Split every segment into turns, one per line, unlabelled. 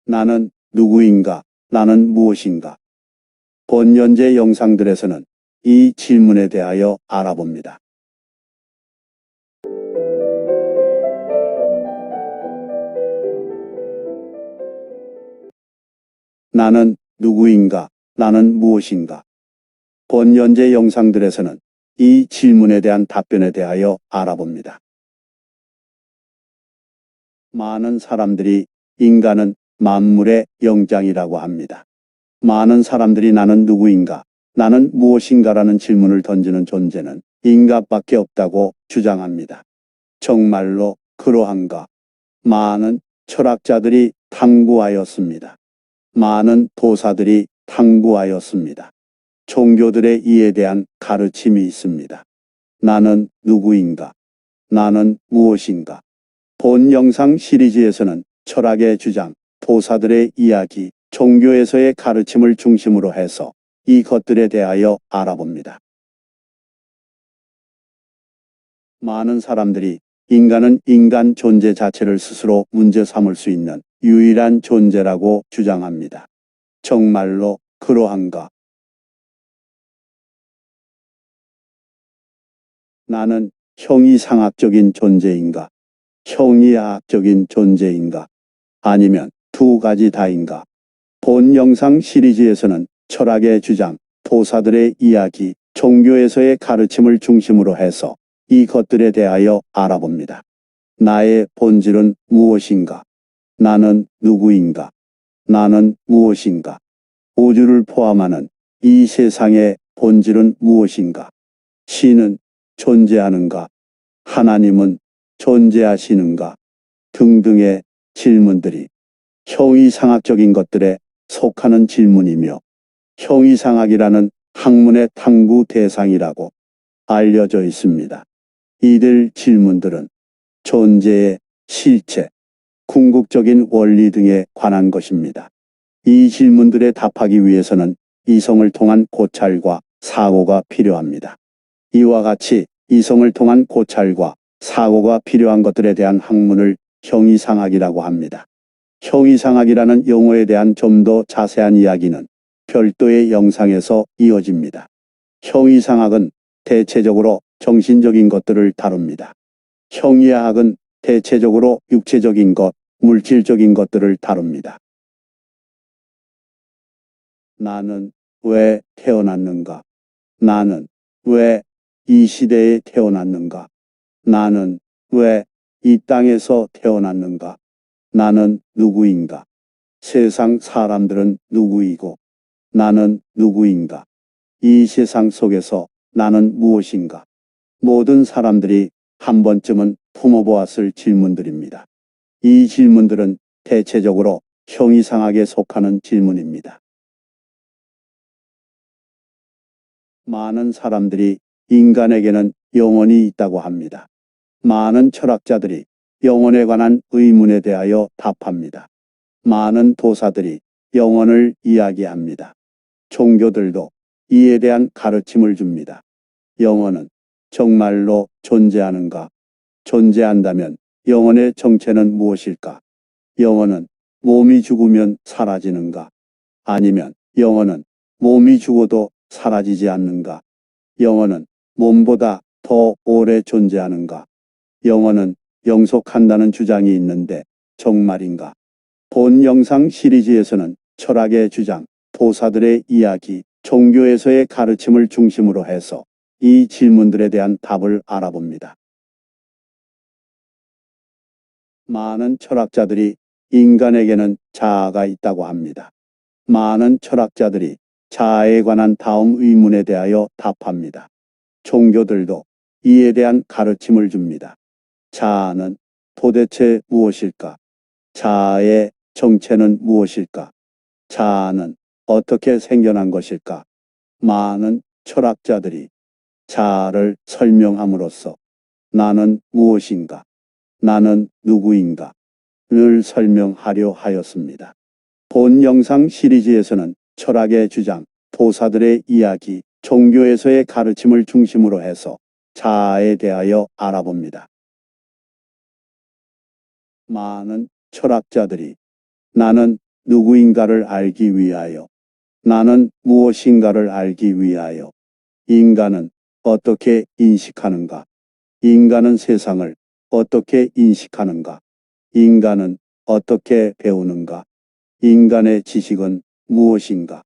나는 누구인가? 나는 무엇인가? 본 현재 영상들에서는 이 질문에 대하여 알아봅니다. 나는 누구인가? 나는 무엇인가? 본 현재 영상들에서는 이 질문에 대한 답변에 대하여 알아봅니다. 많은 사람들이 인간은 만물의 영장이라고 합니다. 많은 사람들이 나는 누구인가? 나는 무엇인가라는 질문을 던지는 존재는 인간밖에 없다고 주장합니다. 정말로 그러한가? 많은 철학자들이 탐구하였습니다. 많은 도사들이 탐구하였습니다. 종교들의 이에 대한 가르침이 있습니다. 나는 누구인가? 나는 무엇인가? 본 영상 시리즈에서는 철학의 주장, 도사들의 이야기, 종교에서의 가르침을 중심으로 해서 이것들에 대하여 알아봅니다. 많은 사람들이 인간은 인간 존재 자체를 스스로 문제 삼을 수 있는 유일한 존재라고 주장합니다. 정말로 그러한가? 나는 형이상학적인 존재인가? 형이하학적인 존재인가? 아니면 두 가지 다인가? 본 영상 시리즈에서는 철학의 주장, 도사들의 이야기, 종교에서의 가르침을 중심으로 해서 이것들에 대하여 알아봅니다. 나의 본질은 무엇인가? 나는 누구인가? 나는 무엇인가? 우주를 포함하는 이 세상의 본질은 무엇인가? 신은 존재하는가? 하나님은 존재하시는가? 등등의 질문들이 형이상학적인 것들에 속하는 질문이며 형이상학이라는 학문의 탐구 대상이라고 알려져 있습니다. 이들 질문들은 존재의 실체, 궁극적인 원리 등에 관한 것입니다. 이 질문들에 답하기 위해서는 이성을 통한 고찰과 사고가 필요합니다. 이와 같이 이성을 통한 고찰과 사고가 필요한 것들에 대한 학문을 형이상학이라고 합니다. 형이상학이라는 용어에 대한 좀 더 자세한 이야기는 별도의 영상에서 이어집니다. 형이상학은 대체적으로 정신적인 것들을 다룹니다. 형이하학은 대체적으로 육체적인 것, 물질적인 것들을 다룹니다. 나는 왜 태어났는가? 나는 왜 이 시대에 태어났는가? 나는 왜 이 땅에서 태어났는가? 나는 누구인가? 세상 사람들은 누구이고 나는 누구인가? 이 세상 속에서 나는 무엇인가? 모든 사람들이 한 번쯤은 품어보았을 질문들입니다. 이 질문들은 대체적으로 형이상학에 속하는 질문입니다. 많은 사람들이 인간에게는 영혼이 있다고 합니다. 많은 철학자들이 영혼에 관한 의문에 대하여 답합니다. 많은 도사들이 영혼을 이야기합니다. 종교들도 이에 대한 가르침을 줍니다. 영혼은 정말로 존재하는가? 존재한다면 영혼의 정체는 무엇일까? 영혼은 몸이 죽으면 사라지는가? 아니면 영혼은 몸이 죽어도 사라지지 않는가? 영혼은 몸보다 더 오래 존재하는가? 영혼은 영속한다는 주장이 있는데 정말인가? 본 영상 시리즈에서는 철학의 주장, 도사들의 이야기, 종교에서의 가르침을 중심으로 해서 이 질문들에 대한 답을 알아봅니다. 많은 철학자들이 인간에게는 자아가 있다고 합니다. 많은 철학자들이 자아에 관한 다음 의문에 대하여 답합니다. 종교들도 이에 대한 가르침을 줍니다. 자아는 도대체 무엇일까? 자아의 정체는 무엇일까? 자아는 어떻게 생겨난 것일까? 많은 철학자들이 자아를 설명함으로써 나는 무엇인가? 나는 누구인가? 를 설명하려 하였습니다. 본 영상 시리즈에서는 철학의 주장, 도사들의 이야기, 종교에서의 가르침을 중심으로 해서 자아에 대하여 알아봅니다. 많은 철학자들이 나는 누구인가를 알기 위하여. 나는 무엇인가를 알기 위하여. 인간은 어떻게 인식하는가? 인간은 세상을 어떻게 인식하는가? 인간은 어떻게 배우는가? 인간의 지식은 무엇인가?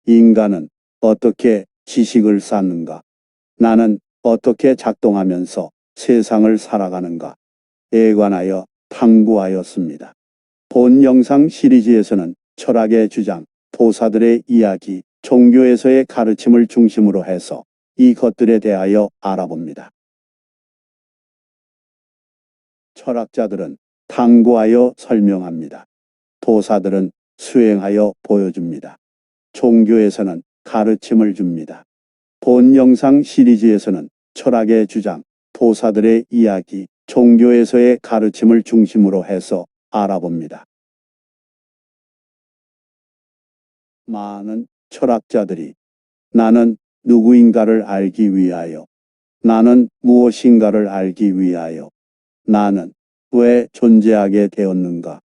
인간은 어떻게 지식을 쌓는가? 나는 어떻게 작동하면서 세상을 살아가는가? 에 관하여 탐구하였습니다. 본 영상 시리즈에서는 철학의 주장, 도사들의 이야기, 종교에서의 가르침을 중심으로 해서 이것들에 대하여 알아봅니다. 철학자들은 탐구하여 설명합니다. 도사들은 수행하여 보여줍니다. 종교에서는 가르침을 줍니다. 본 영상 시리즈에서는 철학의 주장, 도사들의 이야기, 종교에서의 가르침을 중심으로 해서 알아봅니다. 많은 철학자들이 나는 누구인가를 알기 위하여, 나는 무엇인가를 알기 위하여, 나는 왜 존재하게 되었는가,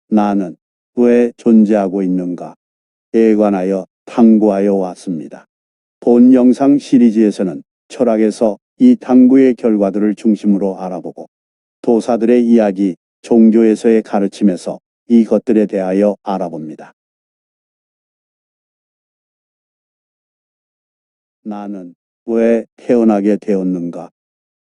나는 왜 존재하고 있는가에 관하여 탐구하여 왔습니다. 본 영상 시리즈에서는 철학에서 이 탐구의 결과들을 중심으로 알아보고 도사들의 이야기, 종교에서의 가르침에서 이것들에 대하여 알아봅니다. 나는 왜 태어나게 되었는가?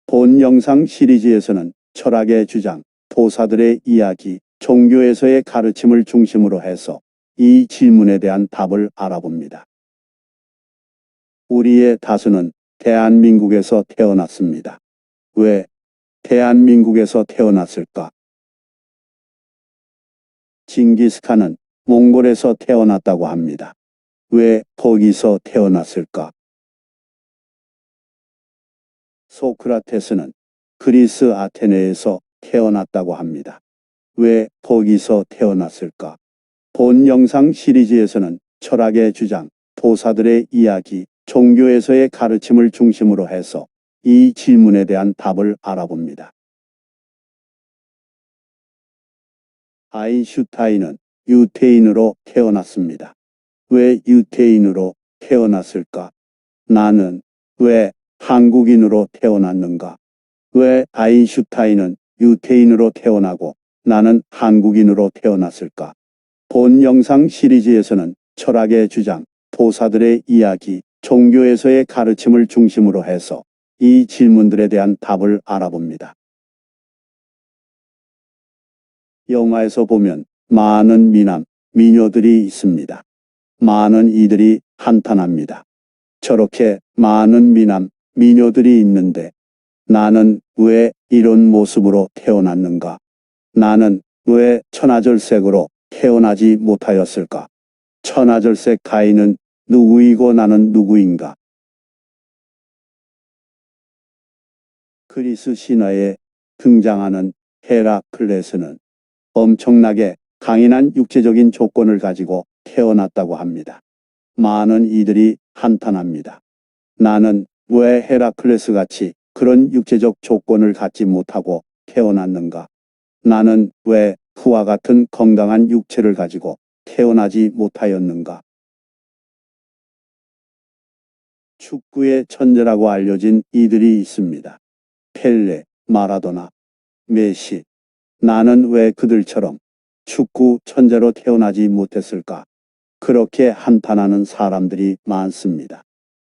본 영상 시리즈에서는 철학의 주장, 도사들의 이야기, 종교에서의 가르침을 중심으로 해서 이 질문에 대한 답을 알아봅니다. 우리의 다수는 대한민국에서 태어났습니다. 왜 대한민국에서 태어났을까? 징기스칸은 몽골에서 태어났다고 합니다. 왜 거기서 태어났을까? 소크라테스는 그리스 아테네에서 태어났다고 합니다. 왜 거기서 태어났을까? 본 영상 시리즈에서는 철학의 주장, 도사들의 이야기, 종교에서의 가르침을 중심으로 해서 이 질문에 대한 답을 알아봅니다. 아인슈타인은 유태인으로 태어났습니다. 왜 유태인으로 태어났을까? 나는 왜 한국인으로 태어났는가? 왜 아인슈타인은 유태인으로 태어나고 나는 한국인으로 태어났을까? 본 영상 시리즈에서는 철학의 주장, 도사들의 이야기, 종교에서의 가르침을 중심으로 해서 이 질문들에 대한 답을 알아봅니다. 영화에서 보면 많은 미남, 미녀들이 있습니다. 많은 이들이 한탄합니다. 저렇게 많은 미남, 미녀들이 있는데 나는 왜 이런 모습으로 태어났는가? 나는 왜 천하절색으로 태어나지 못하였을까? 천하절색 가인은 누구이고 나는 누구인가? 그리스 신화에 등장하는 헤라클레스는 엄청나게 강인한 육체적인 조건을 가지고 태어났다고 합니다. 많은 이들이 한탄합니다. 나는 왜 헤라클레스 같이 그런 육체적 조건을 갖지 못하고 태어났는가? 나는 왜 그와 같은 건강한 육체를 가지고 태어나지 못하였는가? 축구의 천재라고 알려진 이들이 있습니다. 펠레, 마라도나, 메시. 나는 왜 그들처럼 축구 천재로 태어나지 못했을까? 그렇게 한탄하는 사람들이 많습니다.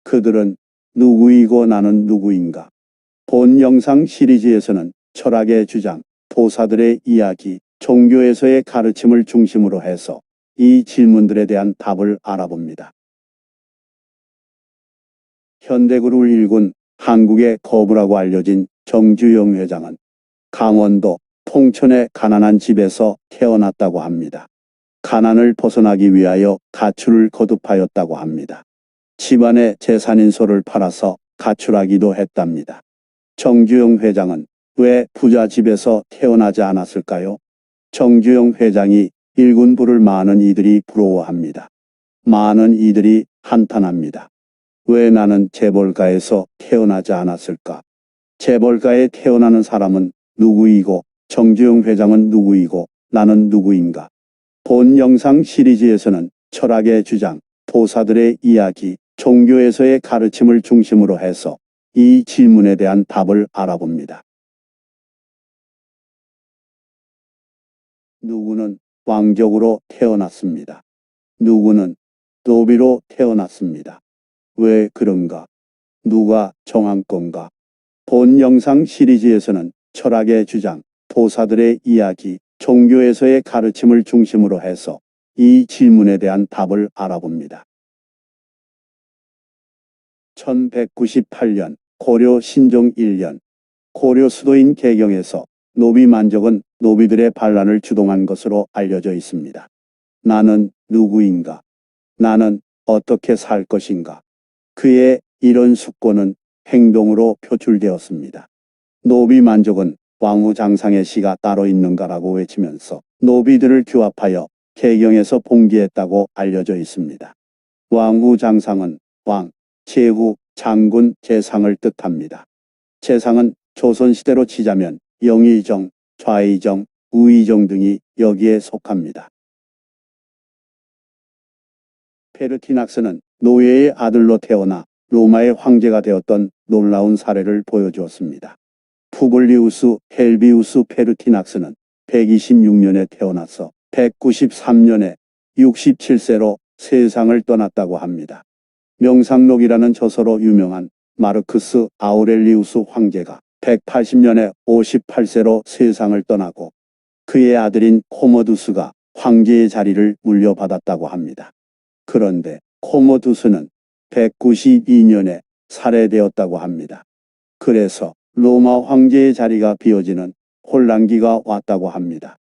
그들은 누구이고 나는 누구인가? 본 영상 시리즈에서는 철학의 주장, 도사들의 이야기, 종교에서의 가르침을 중심으로 해서 이 질문들에 대한 답을 알아봅니다. 현대그룹을 일군 한국의 거부라고 알려진 정주영 회장은 강원도 통천의 가난한 집에서 태어났다고 합니다. 가난을 벗어나기 위하여 가출을 거듭하였다고 합니다. 집안의 재산인소를 팔아서 가출하기도 했답니다. 정주영 회장은 왜 부자 집에서 태어나지 않았을까요? 정주영 회장이 일군 부를 많은 이들이 부러워합니다. 많은 이들이 한탄합니다. 왜 나는 재벌가에서 태어나지 않았을까? 재벌가에 태어나는 사람은 누구이고 정주영 회장은 누구이고 나는 누구인가? 본 영상 시리즈에서는 철학의 주장, 도사들의 이야기, 종교에서의 가르침을 중심으로 해서 이 질문에 대한 답을 알아봅니다. 누구는 왕족으로 태어났습니다. 누구는 노비로 태어났습니다. 왜 그런가? 누가 정한 건가? 본 영상 시리즈에서는 철학의 주장, 도사들의 이야기, 종교에서의 가르침을 중심으로 해서 이 질문에 대한 답을 알아봅니다. 1198년 고려 신종 1년 고려 수도인 개경에서 노비 만족은 노비들의 반란을 주동한 것으로 알려져 있습니다. 나는 누구인가? 나는 어떻게 살 것인가? 그의 이런 숙고는 행동으로 표출되었습니다. 노비 만족은 왕후장상의 시가 따로 있는가라고 외치면서 노비들을 규합하여 개경에서 봉기했다고 알려져 있습니다. 왕후장상은 왕, 제후, 장군, 재상을 뜻합니다. 재상은 조선시대로 치자면 영의정, 좌의정, 우의정 등이 여기에 속합니다. 페르티낙스는 노예의 아들로 태어나 로마의 황제가 되었던 놀라운 사례를 보여주었습니다. 푸블리우스 헬비우스 페르티낙스는 126년에 태어나서 193년에 67세로 세상을 떠났다고 합니다. 명상록이라는 저서로 유명한 마르크스 아우렐리우스 황제가 180년에 58세로 세상을 떠나고 그의 아들인 코모두스가 황제의 자리를 물려받았다고 합니다. 그런데 코모두스는 192년에 살해되었다고 합니다. 그래서 로마 황제의 자리가 비어지는 혼란기가 왔다고 합니다.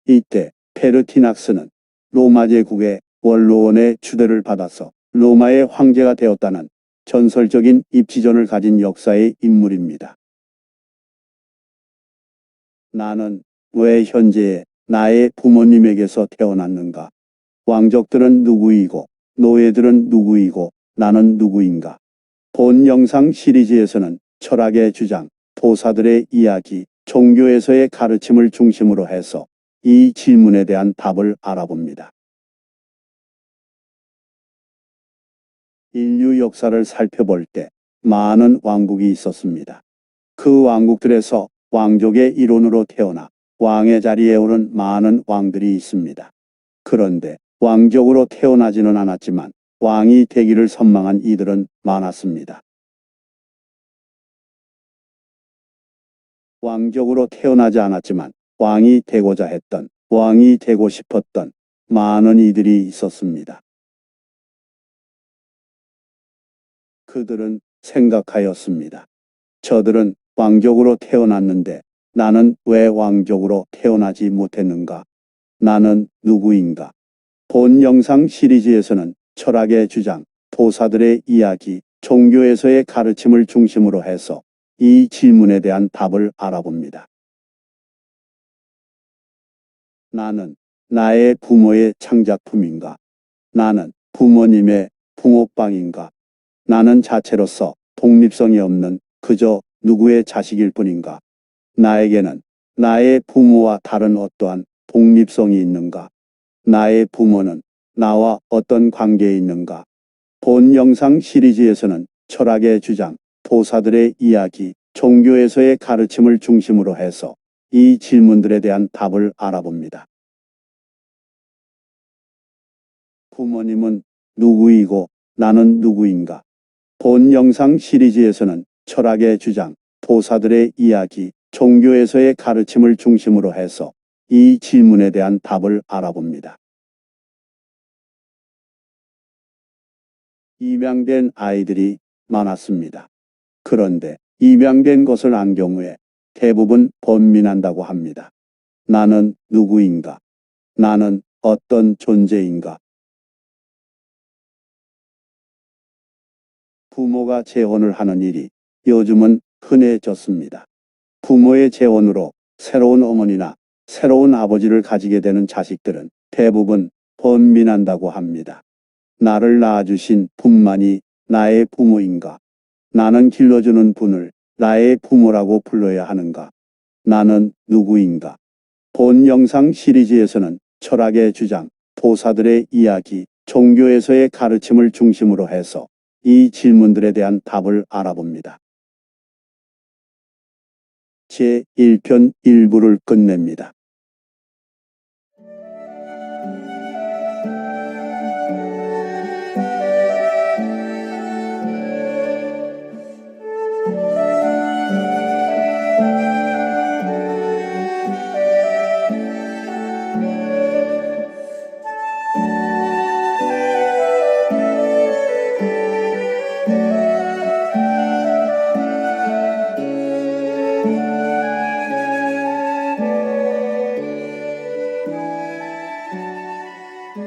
이때 페르티낙스는 로마 제국의 원로원의 추대를 받아서 로마의 황제가 되었다는 전설적인 입지전을 가진 역사의 인물입니다. 나는 왜 현재의 나의 부모님에게서 태어났는가? 왕족들은 누구이고 노예들은 누구이고 나는 누구인가? 본 영상 시리즈에서는 철학의 주장, 도사들의 이야기, 종교에서의 가르침을 중심으로 해서 이 질문에 대한 답을 알아봅니다. 인류 역사를 살펴볼 때 많은 왕국이 있었습니다. 그 왕국들에서 왕족의 일원으로 태어나 왕의 자리에 오른 많은 왕들이 있습니다. 그런데 왕족으로 태어나지는 않았지만 왕이 되기를 선망한 이들은 많았습니다. 왕족으로 태어나지 않았지만 왕이 되고자 했던, 왕이 되고 싶었던 많은 이들이 있었습니다. 그들은 생각하였습니다. 저들은 왕족으로 태어났는데 나는 왜 왕족으로 태어나지 못했는가? 나는 누구인가? 본 영상 시리즈에서는 철학의 주장, 도사들의 이야기, 종교에서의 가르침을 중심으로 해서 이 질문에 대한 답을 알아봅니다. 나는 나의 부모의 창작품인가? 나는 부모님의 붕어빵인가? 나는 자체로서 독립성이 없는 그저 누구의 자식일 뿐인가? 나에게는 나의 부모와 다른 어떠한 독립성이 있는가? 나의 부모는 나와 어떤 관계에 있는가? 본 영상 시리즈에서는 철학의 주장, 도사들의 이야기, 종교에서의 가르침을 중심으로 해서 이 질문들에 대한 답을 알아봅니다. 부모님은 누구이고 나는 누구인가? 본 영상 시리즈에서는 철학의 주장, 도사들의 이야기, 종교에서의 가르침을 중심으로 해서 이 질문에 대한 답을 알아봅니다. 입양된 아이들이 많았습니다. 그런데 입양된 것을 안 경우에 대부분 번민한다고 합니다. 나는 누구인가? 나는 어떤 존재인가? 부모가 재혼을 하는 일이 요즘은 흔해졌습니다. 부모의 재혼으로 새로운 어머니나 새로운 아버지를 가지게 되는 자식들은 대부분 번민한다고 합니다. 나를 낳아주신 분만이 나의 부모인가? 나는 길러주는 분을 나의 부모라고 불러야 하는가? 나는 누구인가? 본 영상 시리즈에서는 철학의 주장, 보사들의 이야기, 종교에서의 가르침을 중심으로 해서 이 질문들에 대한 답을 알아봅니다. 제1편 1부를 끝냅니다.